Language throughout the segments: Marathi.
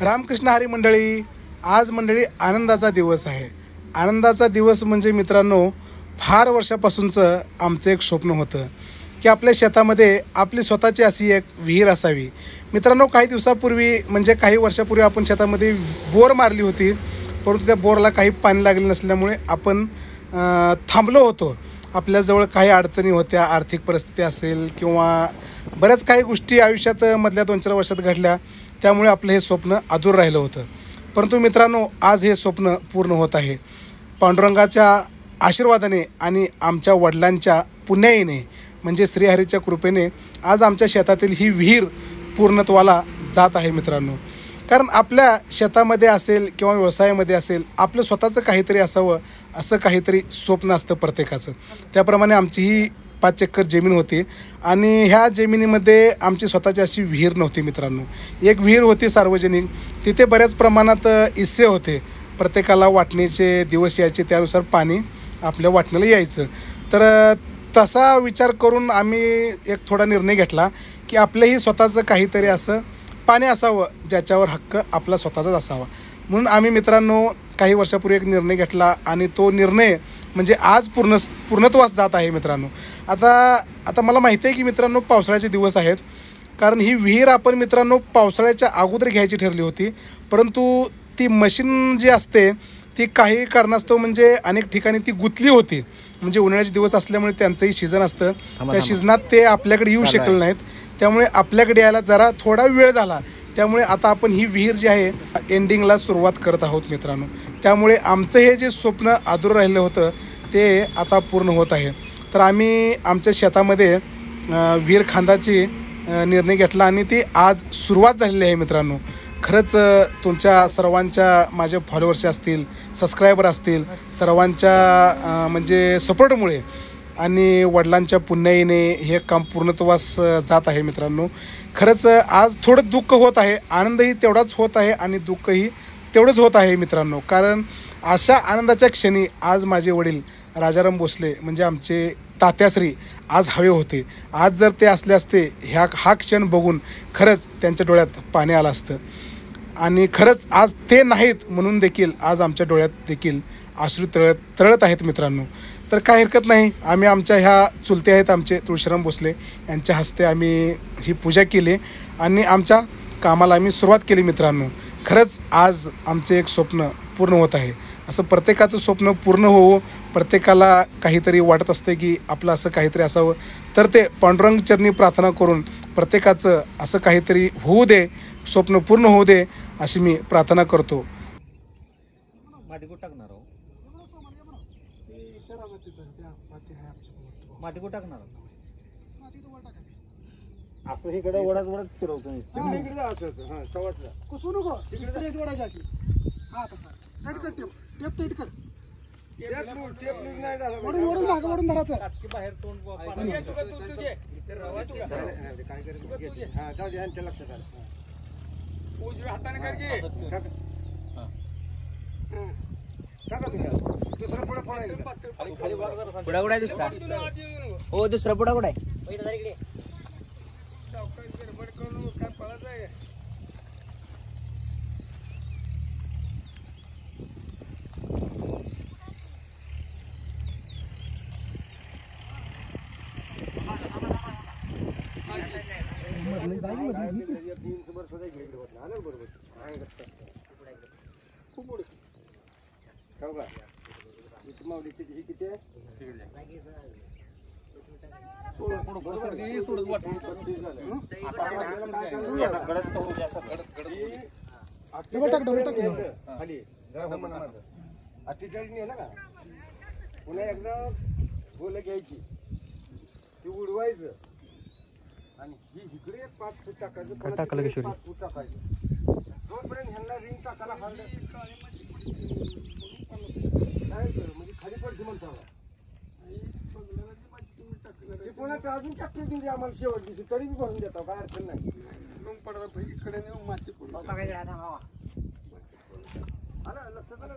रामकृष्ण हरी मंडळी, आज मंडळी आनंदाचा दिवस आहे. आनंदाचा दिवस म्हणजे मित्रांनो, फार वर्षापासूनचं आमचं एक स्वप्न होतं की आपल्या शेतामध्ये आपली स्वतःची अशी एक विहीर असावी. मित्रांनो, काही दिवसापूर्वी म्हणजे काही वर्षापूर्वी आपण शेतामध्ये बोर मारली होती, परंतु त्या बोरला काही पाणी लागले नसल्यामुळे आपण थांबलो होतो. आपल्याजवळ काही अडचणी होत्या, आर्थिक परिस्थिती असेल किंवा बऱ्याच काही गोष्टी आयुष्यात मधल्या 2-4 वर्षात घडल्या, त्यामुळे आपलं हे स्वप्न अधूर राहिलं होतं. परंतु मित्रांनो, आज हे स्वप्न पूर्ण होत आहे. पांडुरंगाच्या आशीर्वादाने आणि आमच्या वडिलांच्या पुण्याईने म्हणजे श्रीहरीच्या कृपेने आज आमच्या शेतातील ही विहीर पूर्णत्वाला जात आहे मित्रांनो. कारण आपल्या शेतामध्ये असेल किंवा व्यवसायामध्ये असेल, आपलं स्वतःचं काहीतरी असावं असं काहीतरी स्वप्न असतं प्रत्येकाचं. त्याप्रमाणे आमची ही 5 एकर जमीन होती आणि ह्या जमिनीमध्ये आमची स्वतःची अशी विहीर नव्हती मित्रांनो. एक विहीर होती सार्वजनिक, तिथे बऱ्याच प्रमाणात हिस्से होते. प्रत्येकाला वाटणीचे दिवस यायचे, त्यानुसार पाणी आपल्या वाटणीला यायचं. तर तसा विचार करून आम्ही एक थोडा निर्णय घेतला की आपलंही स्वतःचं काहीतरी असं पाणी असावं ज्याच्यावर हक्क आपला स्वतःचाच असावा. म्हणून आम्ही मित्रांनो काही वर्षापूर्वी एक निर्णय घेतला आणि तो निर्णय म्हणजे आज पूर्णत्वास जात आहे मित्रांनो. आता मला माहिती आहे की मित्रांनो, पावसाळ्याचे दिवस आहेत. कारण ही विहीर आपण मित्रांनो पावसाळ्याच्या अगोदर घ्यायची ठरली होती, परंतु ती मशीन जी असते ती काही कारणास्तव म्हणजे अनेक ठिकाणी ती गुंतली होती. म्हणजे उन्हाळ्याचे दिवस असल्यामुळे त्यांचंही सीझन असतं, त्या सीझनात ते आपल्याकडे येऊ शकले नाहीत. त्यामुळे आपल्याकडे यायला जरा थोडा वेळ झाला. त्यामुळे आता आपण ही विहीर जी आहे एंडिंगला सुरुवात करत आहोत मित्रांनो. त्यामुळे आमचं हे जे स्वप्न अधूर राहिलं होतं ते आता पूर्ण होत आहे. तर आम्ही आमच्या शेतामध्ये विहीर खांदाची निर्णय घेतला आणि ती आज सुरुवात झालेली आहे मित्रांनो. खरंच तुमच्या सर्वांच्या, माझे फॉलोअर्स असतील, सबस्क्रायबर असतील, सर्वांच्या म्हणजे सपोर्टमुळे आणि वडिलांच्या पुण्याईने हे काम पूर्णत्वास जात आहे मित्रांनो. खरंच आज थोडं दुःख होत आहे, आनंदही तेवढाच होत आहे आणि दुःखही तेवढंच होत आहे मित्रांनो. कारण अशा आनंदाच्या क्षणी आज माझे वडील राजाराम भोसले म्हणजे आमचे तात्याश्री आज हवे होते. आज जर ते असले असते, हा क्षण बघून खरंच त्यांच्या डोळ्यात पाणी आलं असतं. आणि खरंच आज ते नाहीत म्हणून देखील आज आमच्या डोळ्यात देखील अश्रू तळत आहेत मित्रांनो. तर काय हरकत नाही, आम्ही आमच्या ह्या चुलते आहेत आमचे तुळशीराम भोसले यांच्या हस्ते आम्ही ही पूजा केली आणि आमच्या कामाला आम्ही सुरुवात केली मित्रांनो. खरंच आज आमचे एक स्वप्न पूर्ण होत आहे. असं प्रत्येकाचं स्वप्न पूर्ण होवं, प्रत्येकाला काहीतरी वाटत असते की आपलं असं काहीतरी असावं. तर ते पांडुरंग चरणी प्रार्थना करून प्रत्येकाचं असं काहीतरी होऊ दे, स्वप्न पूर्ण होऊ दे अशी मी प्रार्थना करतो. असं इकडे ओढत फिरवतो लक्षात आलं. उजव्या हाताने पुढा दुसरा हो, दुसरा पुढा कुठा आहे? पुन्हा एकदा बोल घ्यायची, ती उडवायचं आणि ही इकडे 5 फूट टाकायचं, 5 फूट टाकायचं. जोपर्यंत ह्यांना रिंग टाकायला हाडलं म्हणजे खाली पडते म्हणतो. पुन्हा अजून ट्रॅक्टर दिली आम्हाला शेवट दिवशी, तरी मी भरून देतो, काय अडचण नाही. मग पडला इकडे नेऊन माती आलं लक्षात आलं.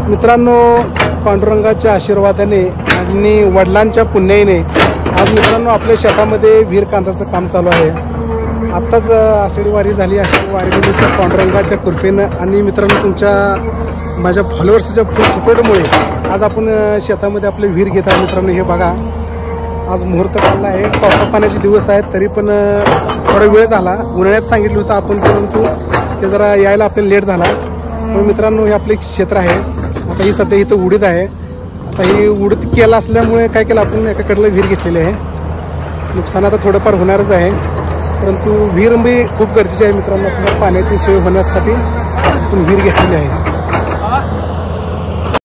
मित्रांनो, पांडुरंगाच्या आशीर्वादाने आणि वडिलांच्या पुण्याईने आज मित्रांनो आपल्या शेतामध्ये विहीर कांदाचं काम चालू आहे. आत्ताच आषाढी वारी झाली. आषाढी वारीनिमित्त पांडुरंगाच्या कृपेनं आणि मित्रांनो तुमच्या माझ्या फॉलोअर्सच्या फुल सपोर्टमुळे आज आपण शेतामध्ये आपले विहीर घेत आहे. मित्रांनो हे बघा, आज मुहूर्त काढला आहे. पावसा पाण्याचे दिवस आहेत तरी पण थोडा वेळ झाला. उन्हाळ्यात सांगितलं होतं आपण, परंतु ते जरा यायला आपल्याला लेट झाला. पण मित्रांनो हे आपले क्षेत्र आहे. आता ही सध्या इथं उडीद आहे. आता ही उडीद केला असल्यामुळे काय केलं आपण, एकाकडलं विहीर घेतलेली आहे. नुकसान आता थोडंफार होणारच आहे, परंतु विहीर खूप गरजेची आहे मित्रांनो. आपल्याला पाण्याची सोय होण्यासाठी आपण विहीर घेतलेली आहे.